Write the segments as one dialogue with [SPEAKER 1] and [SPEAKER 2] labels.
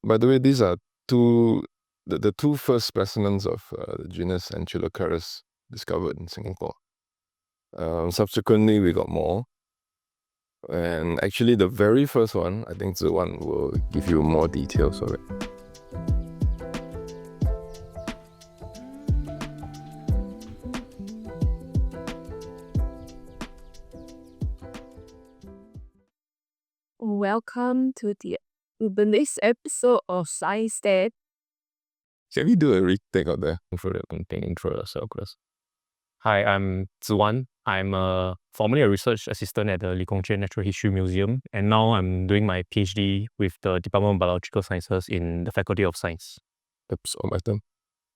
[SPEAKER 1] By the way, these are the two first specimens of the genus Encheloclarias discovered in Singapore. Subsequently, we got more. And actually, the very first one, I think the one will give you more details of it.
[SPEAKER 2] Welcome to the next episode of Science Dad.
[SPEAKER 1] Can we do a retake of that?
[SPEAKER 3] For the intro yourself, Chris. Hi, I'm Ziwan. I'm formerly a research assistant at the Encheloclarias Natural History Museum, and now I'm doing my PhD with the Department of Biological Sciences in the Faculty of Science.
[SPEAKER 1] Oops, on my turn.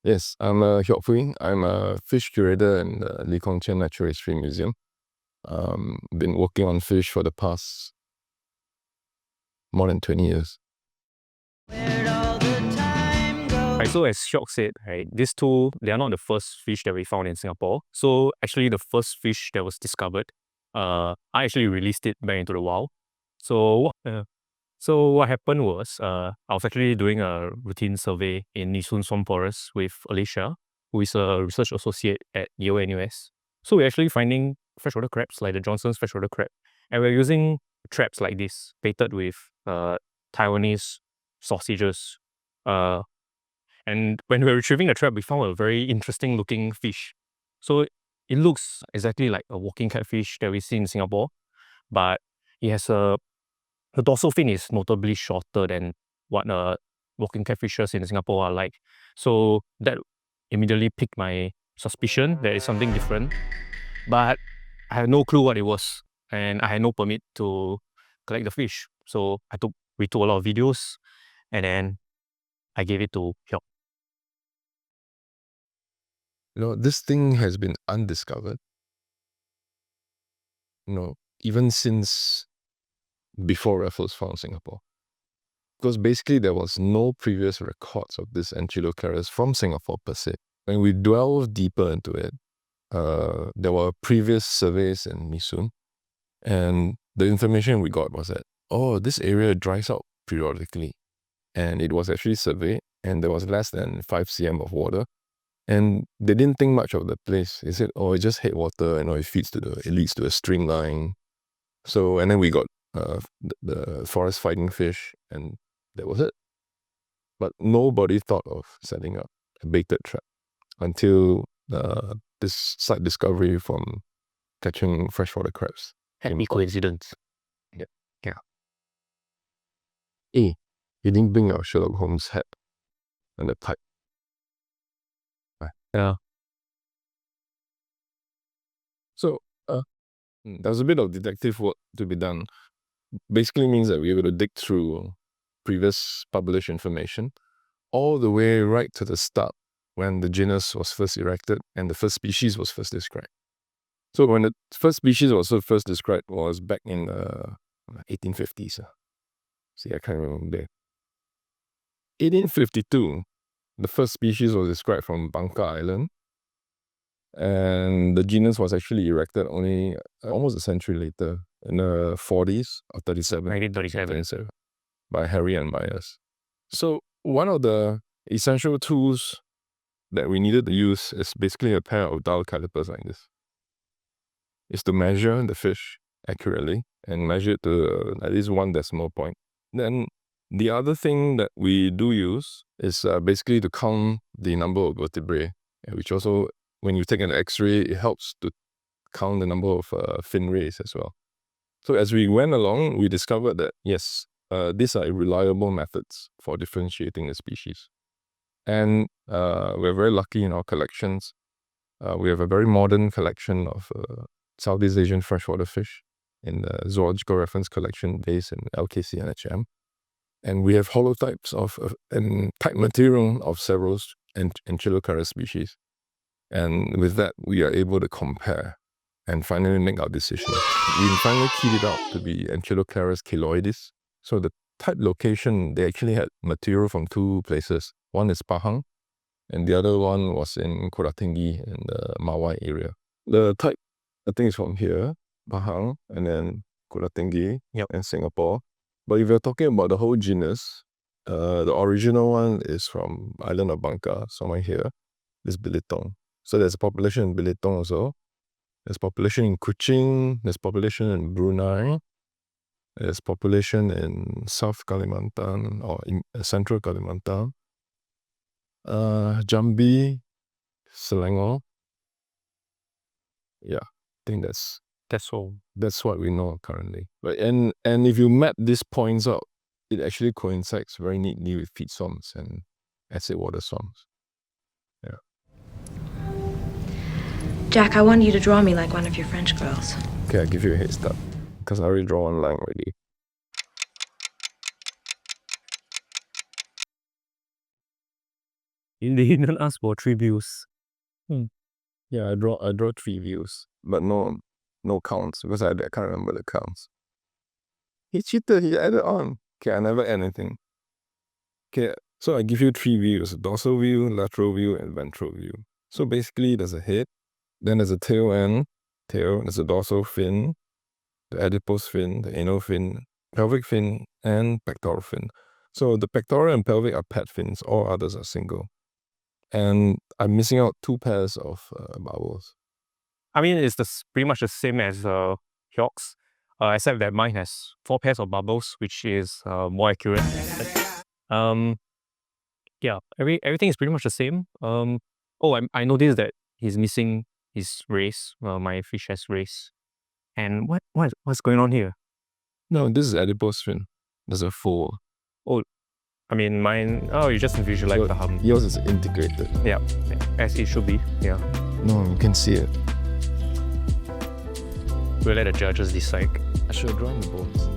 [SPEAKER 1] Yes, I'm Hyok Fui. I'm a fish curator in the Encheloclarias Natural History Museum. Been working on fish for the past more than 20 years.
[SPEAKER 3] Right, so as Hyok said, right, these two, they are not the first fish that we found in Singapore. So actually the first fish that was discovered, I actually released it back into the wild. So what happened was, I was actually doing a routine survey in Nee Soon Swamp Forest with Alicia, who is a research associate at Yale NUS. So we're actually finding freshwater crabs, like the Johnson's freshwater crab. And we're using traps like this, baited with Taiwanese sausages. And when we were retrieving the trap, we found a very interesting looking fish. So it looks exactly like a walking catfish that we see in Singapore, but it has the dorsal fin is notably shorter than what walking catfishes in Singapore are like. So that immediately piqued my suspicion that it's something different. But I had no clue what it was, and I had no permit to collect the fish. So we took a lot of videos, and then I gave it to Hyok.
[SPEAKER 1] This thing has been undiscovered, even since before Raffles found Singapore. Because basically there was no previous records of this Encheloclarias from Singapore per se. When we delved deeper into it, there were previous surveys in Nee Soon, and the information we got was that, this area dries out periodically. And it was actually surveyed, and there was less than 5 cm of water. And they didn't think much of the place. They said, it just headwater, and it leads to a stream line. So, and then we got the forest fighting fish, and that was it. But nobody thought of setting up a baited trap until this site discovery from catching freshwater crabs.
[SPEAKER 3] Happy coincidence.
[SPEAKER 1] Yeah. Hey, you didn't bring our Sherlock Holmes hat and the pipe.
[SPEAKER 3] Yeah.
[SPEAKER 1] So, there's a bit of detective work to be done. Basically means that we're able to dig through previous published information all the way right to the start when the genus was first erected and the first species was first described. So when the first species was first described was back in the 1850s. See, I can't remember there. 1852, the first species was described from Bangka Island, and the genus was actually erected only almost a century later, in the 40s of
[SPEAKER 3] 1937.
[SPEAKER 1] By Harry and Myers. So one of the essential tools that we needed to use is basically a pair of dial calipers like this. Is to measure the fish accurately and measure it to at least 1 decimal point. Then the other thing that we do use is basically to count the number of vertebrae, which also, when you take an X-ray, it helps to count the number of fin rays as well. So as we went along, we discovered that, yes, these are reliable methods for differentiating the species. And we're very lucky in our collections. We have a very modern collection of Southeast Asian freshwater fish in the Zoological Reference Collection based in LKC NHM. And we have holotypes and type material of several Encheloclarias species. And with that, we are able to compare and finally make our decision. We finally keyed it out to be Encheloclarias cheloides. So the type location, they actually had material from 2 places. One is Pahang, and the other one was in Kuratinggi in the Mawai area. The type, I think, is from here, Pahang, and then Kuratinggi, and Singapore. But if you're talking about the whole genus, The original one is from island of Bangka, somewhere here. This Bilitong. So there's a population in Bilitong also. There's population in Kuching. There's population in Brunei. There's population in South Kalimantan or in Central Kalimantan. Jambi, Selangor. Yeah, I think that's
[SPEAKER 3] all.
[SPEAKER 1] That's what we know currently. But and if you map these points out, it actually coincides very neatly with peat swamps and acid water swamps. Yeah.
[SPEAKER 4] Jack, I want you to draw me like one of your French girls.
[SPEAKER 1] Okay, I'll give you a head start because I already draw one line already.
[SPEAKER 3] They didn't ask for 3 views.
[SPEAKER 1] Yeah, I draw 3 views, but no counts because I can't remember the counts. He cheated. He added on. Okay, I never add anything. Okay, so I give you 3 views: dorsal view, lateral view, and ventral view. So basically, there's a head, then there's a tail end, there's a dorsal fin, the adipose fin, the anal fin, pelvic fin, and pectoral fin. So the pectoral and pelvic are paired fins. All others are single. And I'm missing out 2 pairs of bowels.
[SPEAKER 3] I mean, it's pretty much the same as Hyock's, except that mine has 4 pairs of bubbles, which is more accurate. Yeah, everything is pretty much the same. I noticed that he's missing his race. My fish has race. And what's going on here?
[SPEAKER 1] No, this is adipose fin. There's a fold.
[SPEAKER 3] I mean, mine. Oh, you just visualize the hum.
[SPEAKER 1] Yours is integrated.
[SPEAKER 3] Yeah, as it should be. Yeah.
[SPEAKER 1] No, you can see it.
[SPEAKER 3] We'll let the judges decide.
[SPEAKER 1] I should have drawn the bones.